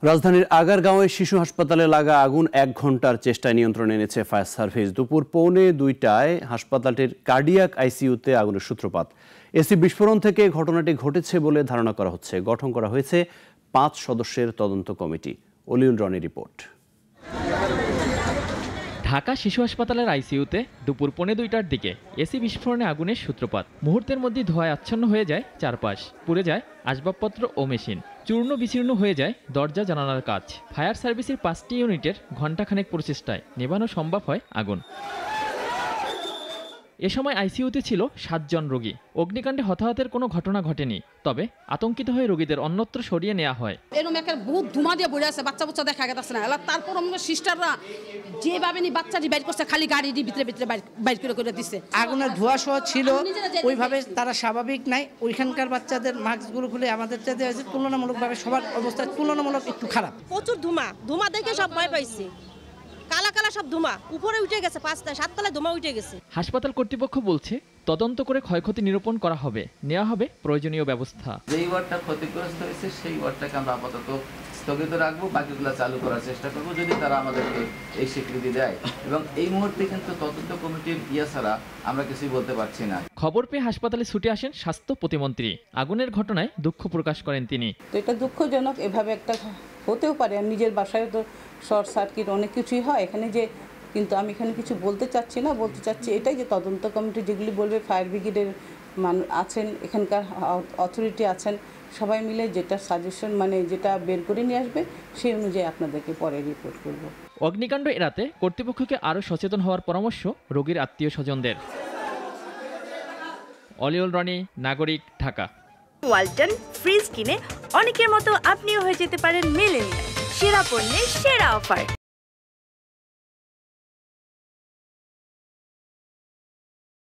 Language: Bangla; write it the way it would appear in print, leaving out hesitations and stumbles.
রাজধানীর আগারগাঁওয়ে শিশু হাসপাতালে লাগা আগুন 1 ঘন্টার চেষ্টায় নিয়ন্ত্রণে এনেছে ফায়ার সার্ভিস। দুপুর 1:45টায় হাসপাতালটির কার্ডিয়াক আইসিইউতে আগুনের সূত্রপাত। এসিড বিস্ফোরণ থেকে ঘটনাটি ঘটেছে বলে ধারণা করা হচ্ছে। গঠন করা হয়েছে 5 সদস্যের তদন্ত কমিটি। অলিউল রনির রিপোর্ট। ঢাকা শিশু হাসপাতালের আইসিইউতে দুপুর 1:45টার দিকে এসি বিস্ফোরণে আগুনের সূত্রপাত। মুহূর্তের মধ্যে ধোঁয়ায় আচ্ছন্ন হয়ে যায় চারপাশ, পুড়ে যায় আসবাবপত্র ও মেশিন, চূর্ণ বিচূর্ণ হয়ে যায় দরজা জানালার কাজ। ফায়ার সার্ভিসের 5টি ইউনিটের ঘণ্টাখানেক প্রচেষ্টায় নেভানো সম্ভব হয় আগুন। এ সময় আইসিইউতে ছিল 7 জন রোগী। অগ্নিকাণ্ডে হতাহতের কোনো ঘটনা ঘটেনি, তবে আতঙ্কিত হয়ে রোগীদের অন্যত্র সরিয়ে নেওয়া হয়। এরকম একটা বহুত ধুমা দিয়ে বসে আছে, বাচ্চা দেখা যাচ্ছে না। তারপর আমরা সিস্টাররা যেভাবে বাচ্চাটি বাইর করছে, খালি গাড়ির ভিতরে বাইর করে দিচ্ছে। আগুনের ধোঁয়া সহ ছিল, ওইভাবে তারা স্বাভাবিক নাই। ওইখানকার বাচ্চাদের মাস্কগুলো খুলে আমাদের তুলনামূলকভাবে সবার অবস্থা তুলনামূলক একটু খারাপ। প্রচুর ধুমা দেখে সব ভয় পাইছি। কালা কালা সব ধুমা উপরে উঠে গেছে, 5 তলায় ধুমা উঠে গেছে। হাসপাতাল কর্তৃপক্ষ বলছে তদন্ত করে ক্ষয়ক্ষতি নিরূপণ করা হবে, নেওয়া হবে প্রয়োজনীয় ব্যবস্থা। যেই ওয়ার্ডটা ক্ষতিগ্রস্ত হয়েছে সেই ওয়ার্ডটাকে আমরা আপাতত স্থগিত রাখবো, বাকিগুলো চালু করার চেষ্টা করবো যদি তারা আমাদেরকে এই স্বীকৃতি দেয়। এবং এই মুহূর্তে কিন্তু তদন্ত কমিটির ছাড়া আমরা কিছুই বলতে পারছি না। খবর পেয়ে হাসপাতালে ছুটে আসেন স্বাস্থ্য প্রতিমন্ত্রী। আগুনের ঘটনায় দুঃখ প্রকাশ করেন তিনি। তো এটা দুঃখজনক, এভাবে একটা হতেও পারে। নিজের বাসায় তো শর্ট সার্কিট অনেক কিছুই হয় এখানে, কিন্তু আমি এখানে কিছু বলতে চাচ্ছি এটাই যে তদন্ত কমিটি যেগুলি বলবে, ফায়ার ব্রিগেডের আছেন, এখানকার অথরিটি আছেন, সবাই মিলে যেটা সাজেশন যেটা বের করে নিয়ে আসবে সেই অনুযায়ী আপনাদেরকে পরে রিপোর্ট করব। অগ্নিকাণ্ড এড়াতে কর্তৃপক্ষকে আরও সচেতন হওয়ার পরামর্শ রোগীর আত্মীয় স্বজনদের। অলিউল রনি, নাগরিক, ঢাকা। ওয়ালটন ফ্রিজ কিনে অনেকের মতো আপনিও হয়ে যেতে পারেন মিলেনিয়াল। সেরা পণ্যের সেরা অফার।